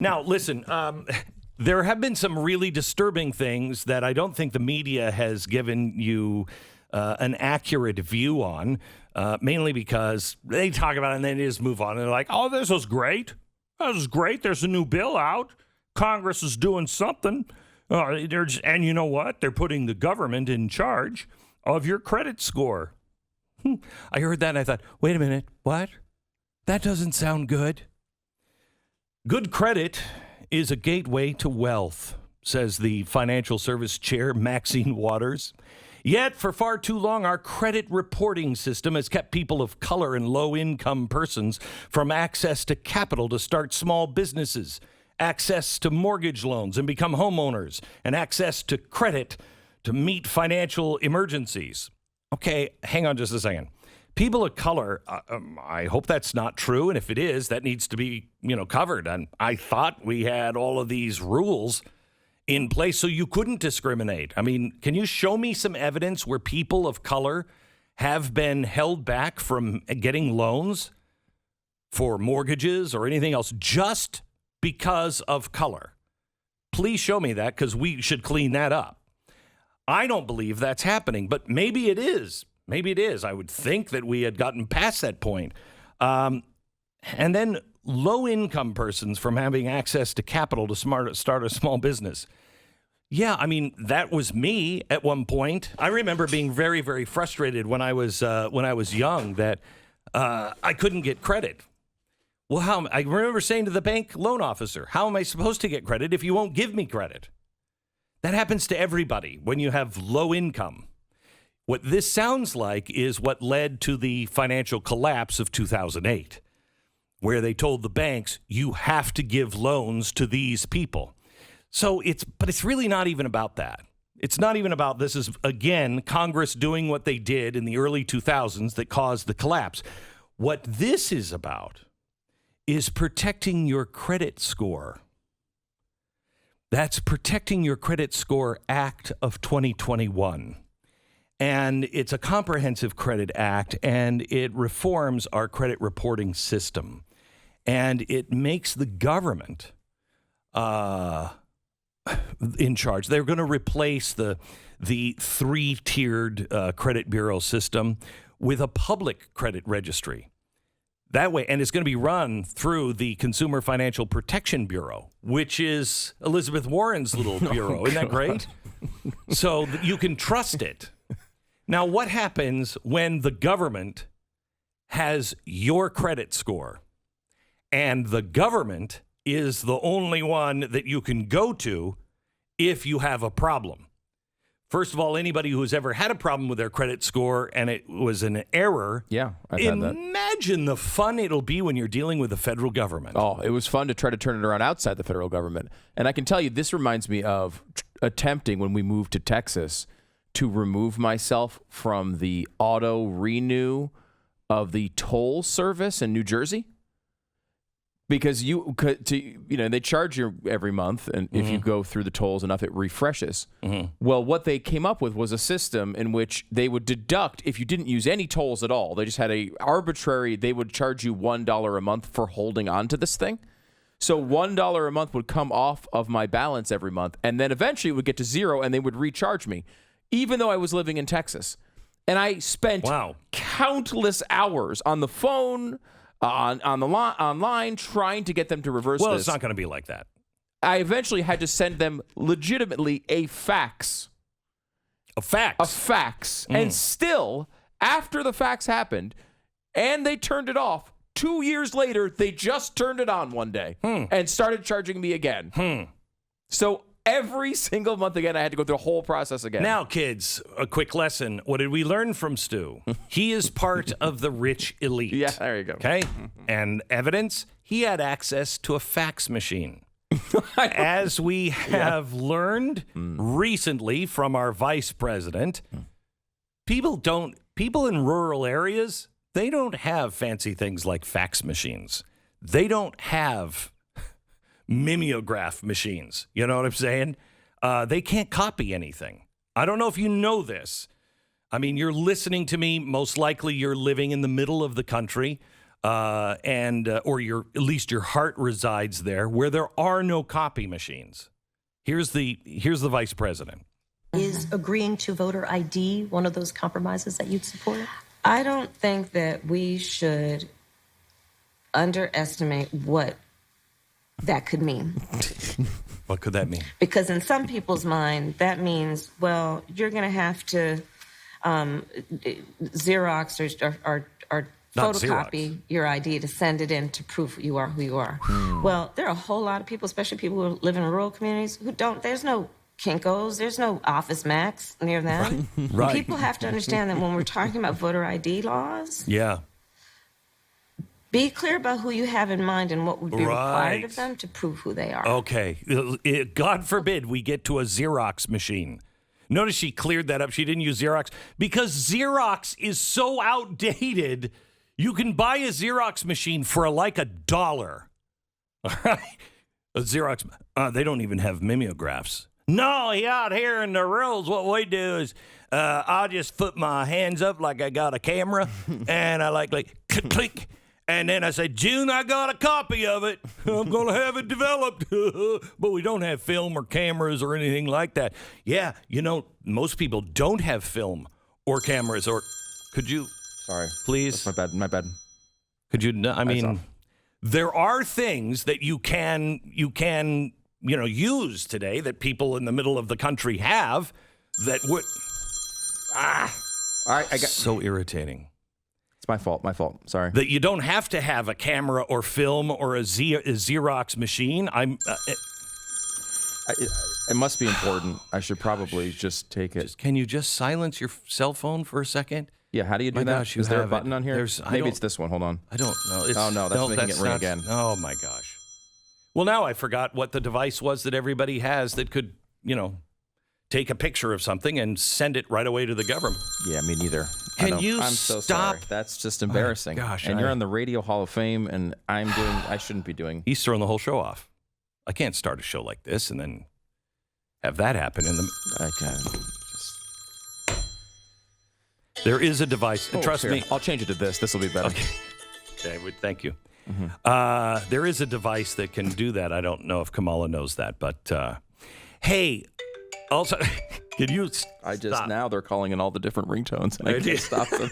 Now, listen, there have been some really disturbing things that I don't think the media has given you an accurate view on, mainly because they talk about it and then they just move on. And they're like, oh, this was great. This is great. There's a new bill out. Congress is doing something. And you know what? They're putting the government in charge of your credit score. I heard that and I thought, wait a minute, what? That doesn't sound good. Good credit is a gateway to wealth, says the financial service chair, Maxine Waters. Yet, for far too long, our credit reporting system has kept people of color and low-income persons from access to capital to start small businesses, access to mortgage loans and become homeowners, and access to credit to meet financial emergencies. Okay, hang on just a second. People of color, I hope that's not true, and if it is, that needs to be, covered. And I thought we had all of these rules in place so you couldn't discriminate. I mean, can you show me some evidence where people of color have been held back from getting loans for mortgages or anything else just because of color? Please show me that, because we should clean that up. I don't believe that's happening, but maybe it is. Maybe it is. I would think that we had gotten past that point. And then low-income persons from having access to capital to start a small business. Yeah, I mean, that was me at one point. I remember being very, very frustrated when I was young that I couldn't get credit. Well, I remember saying to the bank loan officer, how am I supposed to get credit if you won't give me credit? That happens to everybody when you have low income. What this sounds like is what led to the financial collapse of 2008, where they told the banks, you have to give loans to these people. But it's really not even about that. It's not even about, this is, again, Congress doing what they did in the early 2000s that caused the collapse. What this is about is protecting your credit score. That's Protecting Your Credit Score Act of 2021. And it's a comprehensive credit act, and it reforms our credit reporting system. And it makes the government in charge. They're going to replace the three-tiered credit bureau system with a public credit registry. That way, and it's going to be run through the Consumer Financial Protection Bureau, which is Elizabeth Warren's little bureau. Isn't that great? So you can trust it. Now, what happens when the government has your credit score and the government is the only one that you can go to if you have a problem? First of all, anybody who's ever had a problem with their credit score and it was an error, yeah, I've had that. Imagine the fun it'll be when you're dealing with the federal government. Oh, it was fun to try to turn it around outside the federal government. And I can tell you, this reminds me of attempting, when we moved to Texas, to remove myself from the auto renew of the toll service in New Jersey. Because they charge you every month, and if you go through the tolls enough, it refreshes. Mm-hmm. Well, what they came up with was a system in which they would deduct if you didn't use any tolls at all. They just had they would charge you $1 a month for holding on to this thing. So $1 a month would come off of my balance every month, and then eventually it would get to zero, and they would recharge me, even though I was living in Texas. And I spent countless hours on the phone, online, trying to get them to reverse this. Well, it's not going to be like that. I eventually had to send them legitimately a fax. A fax? A fax. And still, after the fax happened, and they turned it off, 2 years later, they just turned it on one day and started charging me again. So every single month again, I had to go through the whole process again. Now, kids, a quick lesson. What did we learn from Stu? He is part of the rich elite. Yeah, there you go. Okay? And evidence, he had access to a fax machine. As we have learned recently from our vice president, people in rural areas, they don't have fancy things like fax machines. They don't have mimeograph machines. You know what I'm saying? They can't copy anything. I don't know if you know this. I mean, you're listening to me. Most likely you're living in the middle of the country. or at least your heart resides there, where there are no copy machines. Here's the vice president. Is agreeing to voter ID one of those compromises that you'd support? I don't think that we should underestimate what that could mean. What could that mean? Because in some people's mind, that means, well, you're going to have to Xerox or Not photocopy Xerox. your ID to send it in to prove you are who you are. Well, there are a whole lot of people, especially people who live in rural communities, who don't. There's no Kinko's, there's no Office Max near them. Right. People have to understand that when we're talking about voter ID laws, Yeah. be clear about who you have in mind and what would be required of Right. them to prove who they are. Okay. God forbid we get to a Xerox machine. Notice she cleared that up. She didn't use Xerox because Xerox is so outdated. You can buy a Xerox machine for like $1. All right. A Xerox, they don't even have mimeographs. No, out here in the rules, what we do is I'll just put my hands up like I got a camera, and I like click, click, and then I say, June, I got a copy of it. I'm going to have it developed. But we don't have film or cameras or anything like that. Yeah, most people don't have film or cameras. Or could you, Sorry. please? That's my bad. Could you, I mean, off. there are things that you can use today that people in the middle of the country have that would. All right, I got. So irritating. It's my fault. Sorry. That you don't have to have a camera or film or a Xerox machine. It must be important. I should probably just take it. Can you just silence your cell phone for a second? Yeah, how do you do My that? gosh, you Is there a have button it. on here? I Maybe don't- it's this one. Hold on. I don't know. Oh, no, that's making it ring again. Oh, my gosh. Well, now I forgot what the device was that everybody has that could, take a picture of something and send it right away to the government. Yeah, me neither. Can you I'm so stop? sorry. That's just embarrassing. gosh, and you're on the Radio Hall of Fame, and I shouldn't be doing. He's throwing the whole show off. I can't start a show like this and then have that happen in the. I can. There is a device. Trust Here, me. I'll change it to this. This will be better. Okay, thank you. There is a device that can do that. I don't know if Kamala knows that, but hey, also, can you? I just stop? now they're calling in all the different ringtones, and I can't stop them.